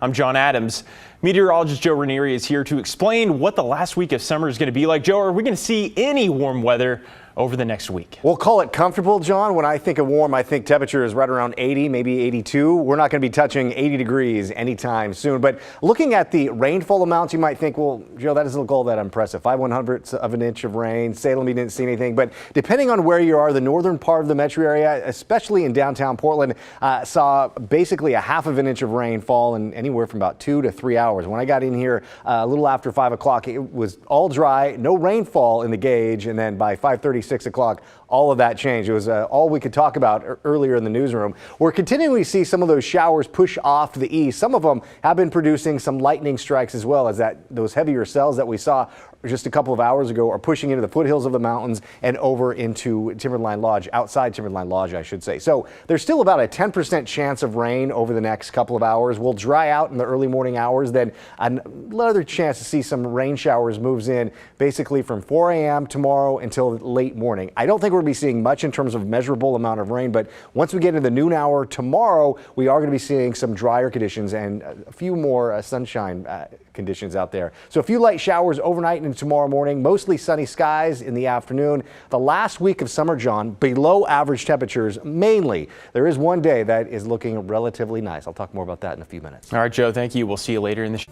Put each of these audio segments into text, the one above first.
I'm John Adams. Meteorologist Joe Ranieri is here to explain what the last week of summer is going to be like. Joe, are we going to see any warm weather over the next week? We'll call it comfortable, John. When I think of warm, I think temperature is right around 80, maybe 82. We're not going to be touching 80 degrees anytime soon. But looking at the rainfall amounts, you might think, well, Joe, that doesn't look all that impressive. 5/100ths of an inch of rain. Salem, you didn't see anything. But depending on where you are, the northern part of the metro area, especially in downtown Portland, saw basically a half of an inch of rain fall in anywhere from about 2 to 3 hours. When I got in here a little after 5 o'clock, it was all dry, no rainfall in the gauge. And then by 5:30, 6 o'clock, all of that changed. It was all we could talk about earlier in the newsroom. We're continuing to see some of those showers push off to the east. Some of them have been producing some lightning strikes as well, as those heavier cells that we saw just a couple of hours ago are pushing into the foothills of the mountains and over into Timberline Lodge, outside Timberline Lodge, I should say. So there's still about a 10% chance of rain over the next couple of hours. We'll dry out in the early morning hours. Then another chance to see some rain showers moves in basically from 4 a.m. tomorrow until late morning. I don't think we're going to be seeing much in terms of measurable amount of rain, but once we get into the noon hour tomorrow, we are going to be seeing some drier conditions and a few more sunshine conditions out there. So a few light showers overnight and tomorrow morning, mostly sunny skies in the afternoon. The last week of summer, John, below average temperatures mainly. There is one day that is looking relatively nice. I'll talk more about that in a few minutes. All right, Joe, thank you. We'll see you later in the show.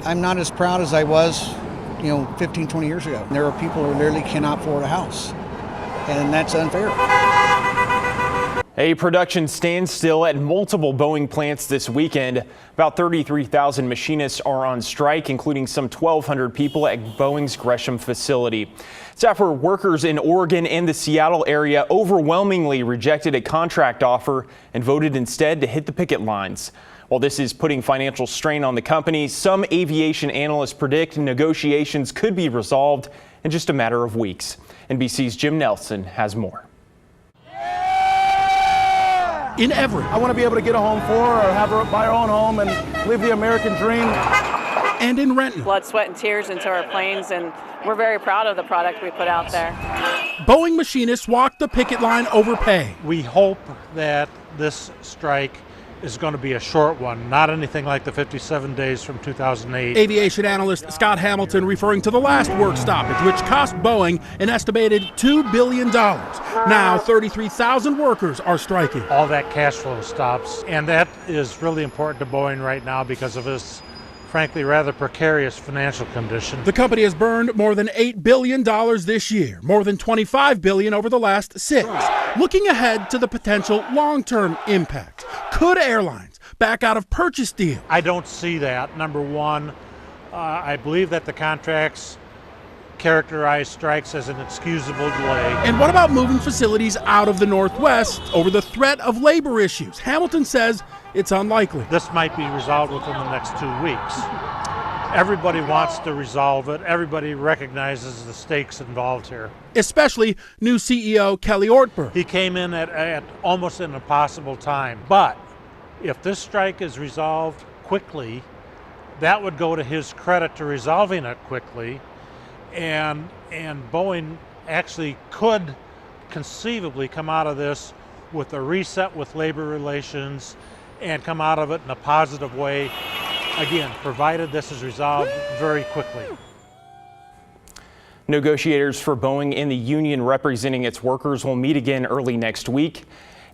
I'm not as proud as I was, 15, 20 years ago. There are people who literally cannot afford a house, and that's unfair. A production standstill at multiple Boeing plants this weekend. About 33,000 machinists are on strike, including some 1,200 people at Boeing's Gresham facility. It's after workers in Oregon and the Seattle area overwhelmingly rejected a contract offer and voted instead to hit the picket lines. While this is putting financial strain on the company, some aviation analysts predict negotiations could be resolved in just a matter of weeks. NBC's Jim Nelson has more. In Everett, I want to be able to get a home for her or have her buy her own home and live the American dream. And in Renton, blood, sweat, and tears into our planes, and we're very proud of the product we put out there. Boeing machinists walked the picket line over pay. We hope that this strike is going to be a short one, not anything like the 57 days from 2008. Aviation analyst Scott Hamilton referring to the last work stoppage, which cost Boeing an estimated $2 billion. Now 33,000 workers are striking. All that cash flow stops, and that is really important to Boeing right now because of its frankly rather precarious financial condition. The company has burned more than $8 billion this year, more than $25 billion over the last 6. Looking ahead to the potential long-term impact, could airlines back out of purchase deals? I don't see that. Number one, I believe that the contracts characterize strikes as an excusable delay. And what about moving facilities out of the Northwest over the threat of labor issues? Hamilton says it's unlikely. This might be resolved within the next 2 weeks. Everybody wants to resolve it. Everybody recognizes the stakes involved here. Especially new CEO Kelly Ortberg. He came in at almost an impossible time. But if this strike is resolved quickly, that would go to his credit to resolving it quickly. And Boeing actually could conceivably come out of this with a reset with labor relations and come out of it in a positive way, again, provided this is resolved very quickly. Negotiators for Boeing and the union representing its workers will meet again early next week.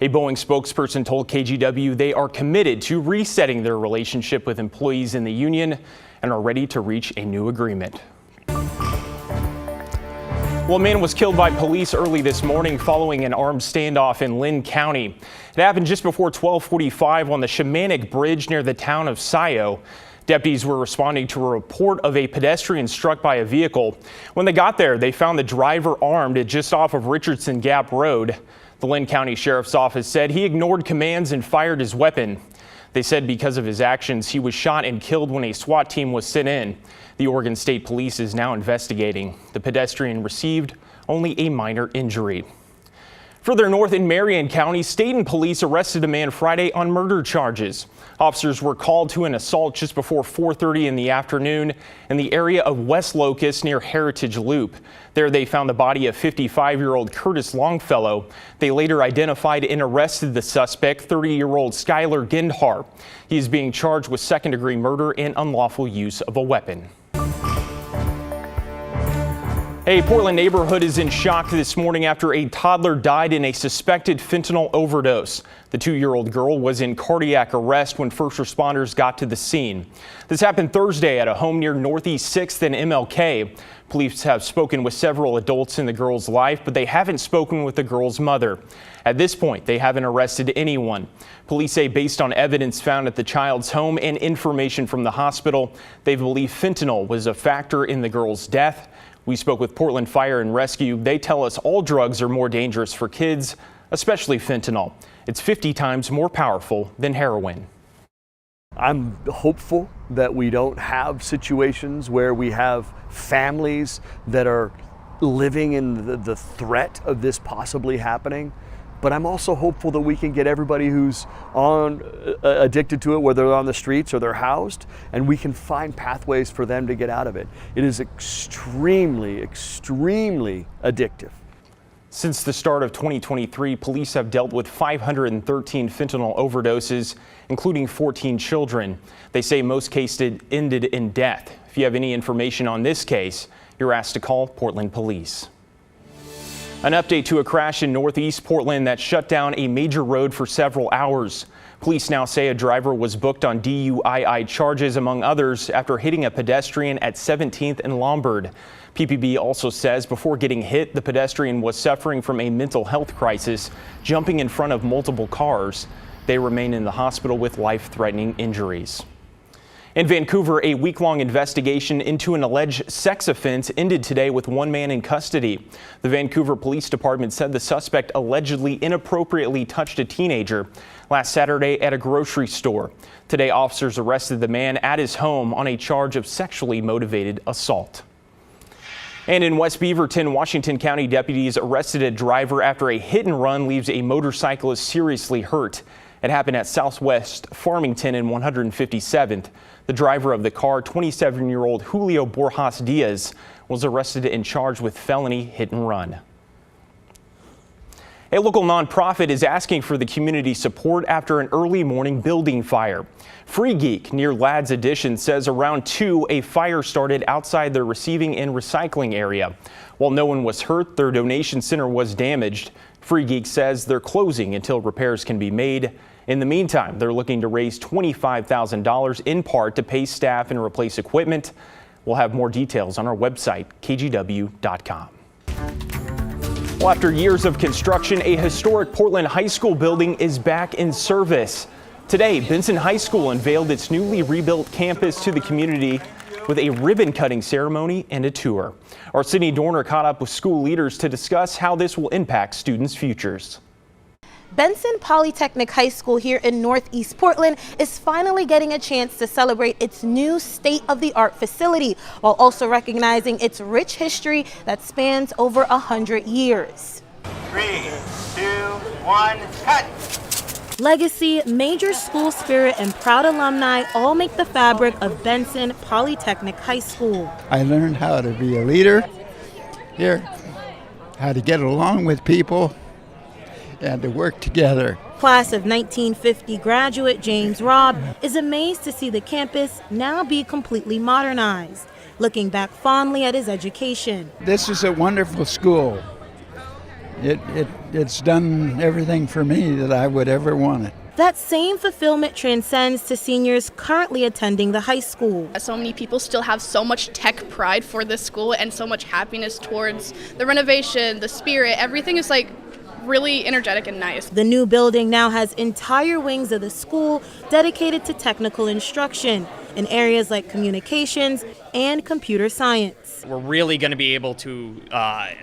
A Boeing spokesperson told KGW they are committed to resetting their relationship with employees in the union and are ready to reach a new agreement. Well, a man was killed by police early this morning following an armed standoff in Lynn County. It happened just before 12:45 on the Shamanic Bridge near the town of Scio. Deputies were responding to a report of a pedestrian struck by a vehicle. When they got there, they found the driver armed just off of Richardson Gap Road. The Lynn County Sheriff's Office said he ignored commands and fired his weapon. They said because of his actions, he was shot and killed when a SWAT team was sent in. The Oregon State Police is now investigating. The pedestrian received only a minor injury. Further north in Marion County, Staten police arrested a man Friday on murder charges. Officers were called to an assault just before 4:30 in the afternoon in the area of West Locust near Heritage Loop. There they found the body of 55-year-old Curtis Longfellow. They later identified and arrested the suspect, 30-year-old Skylar Gendhar. He is being charged with second-degree murder and unlawful use of a weapon. A Portland neighborhood is in shock this morning after a toddler died in a suspected fentanyl overdose. The 2-year-old girl was in cardiac arrest when first responders got to the scene. This happened Thursday at a home near Northeast 6th and MLK. Police have spoken with several adults in the girl's life, but they haven't spoken with the girl's mother. At this point, they haven't arrested anyone. Police say based on evidence found at the child's home and information from the hospital, they believe fentanyl was a factor in the girl's death. We spoke with Portland Fire and Rescue. They tell us all drugs are more dangerous for kids, especially fentanyl. It's 50 times more powerful than heroin. I'm hopeful that we don't have situations where we have families that are living in the threat of this possibly happening. But I'm also hopeful that we can get everybody who's addicted to it, whether they're on the streets or they're housed, and we can find pathways for them to get out of it. It is extremely, extremely addictive. Since the start of 2023, police have dealt with 513 fentanyl overdoses, including 14 children. They say most cases ended in death. If you have any information on this case, you're asked to call Portland Police. An update to a crash in Northeast Portland that shut down a major road for several hours. Police now say a driver was booked on DUI charges, among others, after hitting a pedestrian at 17th and Lombard. PPB also says before getting hit, the pedestrian was suffering from a mental health crisis, jumping in front of multiple cars. They remain in the hospital with life-threatening injuries. In Vancouver, a week-long investigation into an alleged sex offense ended today with one man in custody. The Vancouver Police Department said the suspect allegedly inappropriately touched a teenager last Saturday at a grocery store. Today, officers arrested the man at his home on a charge of sexually motivated assault. And in West Beaverton, Washington County deputies arrested a driver after a hit and run leaves a motorcyclist seriously hurt. It happened at Southwest Farmington and 157th. The driver of the car, 27-year-old Julio Borjas Diaz, was arrested and charged with felony hit and run. A local nonprofit is asking for the community support after an early morning building fire. Free Geek near Ladd's Addition says around 2 a fire started outside their receiving and recycling area. While no one was hurt, their donation center was damaged. Free Geek says they're closing until repairs can be made. In the meantime, they're looking to raise $25,000 in part to pay staff and replace equipment. We'll have more details on our website, kgw.com. Well, after years of construction, a historic Portland high school building is back in service. Today, Benson High School unveiled its newly rebuilt campus to the community with a ribbon-cutting ceremony and a tour. Our Sydney Dorner caught up with school leaders to discuss how this will impact students' futures. Benson Polytechnic High School here in Northeast Portland is finally getting a chance to celebrate its new state-of-the-art facility while also recognizing its rich history that spans over 100 years. 3, 2, 1, cut! Legacy, major school spirit, and proud alumni all make the fabric of Benson Polytechnic High School. I learned how to be a leader here, how to get along with people, and to work together. Class of 1950 graduate James Robb is amazed to see the campus now be completely modernized, looking back fondly at his education. This is a wonderful school. It's done everything for me that I would ever want it. That same fulfillment transcends to seniors currently attending the high school. So many people still have so much tech pride for this school and so much happiness towards the renovation, the spirit, everything is like really energetic and nice. The new building now has entire wings of the school dedicated to technical instruction in areas like communications and computer science. We're really going to be able to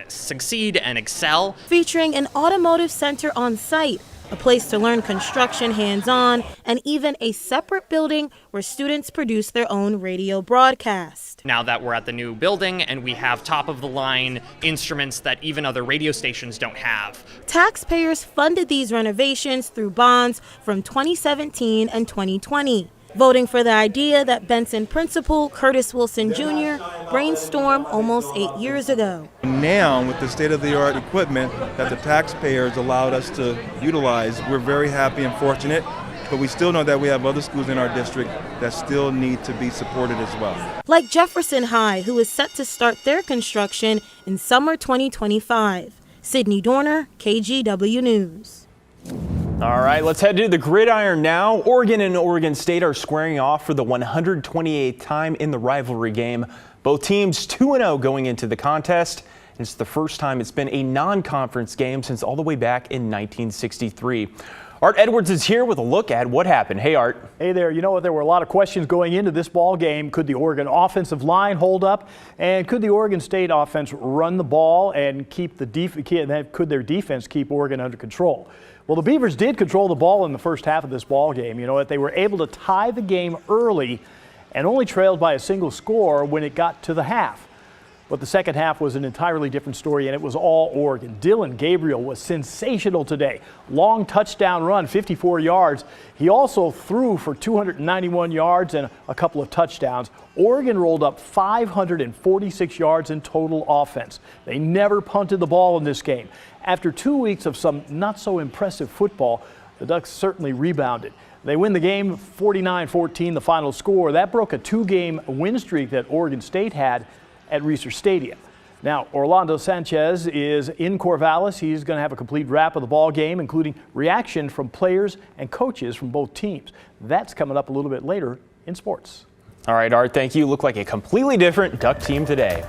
succeed and excel. Featuring an automotive center on site, a place to learn construction hands-on, and even a separate building where students produce their own radio broadcast. Now that we're at the new building and we have top-of-the-line instruments that even other radio stations don't have. Taxpayers funded these renovations through bonds from 2017 and 2020. Voting for the idea that Benson principal Curtis Wilson Jr. brainstormed almost 8 years ago. Now, with the state-of-the-art equipment that the taxpayers allowed us to utilize, we're very happy and fortunate, but we still know that we have other schools in our district that still need to be supported as well. Like Jefferson High, who is set to start their construction in summer 2025. Sydney Dorner, KGW News. All right, let's head to the gridiron now. Oregon and Oregon State are squaring off for the 128th time in the rivalry game. Both teams 2-0 going into the contest. It's the first time it's been a non-conference game since all the way back in 1963. Art Edwards is here with a look at what happened. Hey, Art. Hey there. You know what? There were a lot of questions going into this ball game. Could the Oregon offensive line hold up? And could the Oregon State offense run the ball and keep could their defense keep Oregon under control? Well, the Beavers did control the ball in the first half of this ball game. You know what? They were able to tie the game early and only trailed by a single score when it got to the half. But the second half was an entirely different story, and it was all Oregon. Dylan Gabriel was sensational today. Long touchdown run, 54 yards. He also threw for 291 yards and a couple of touchdowns. Oregon rolled up 546 yards in total offense. They never punted the ball in this game. After 2 weeks of some not so impressive football, the Ducks certainly rebounded. They win the game 49-14, the final score. That broke a 2-game win streak that Oregon State had at Reser Stadium. Now, Orlando Sanchez is in Corvallis. He's going to have a complete wrap of the ball game, including reaction from players and coaches from both teams. That's coming up a little bit later in sports. All right, Art, thank you. Look like a completely different Duck team today.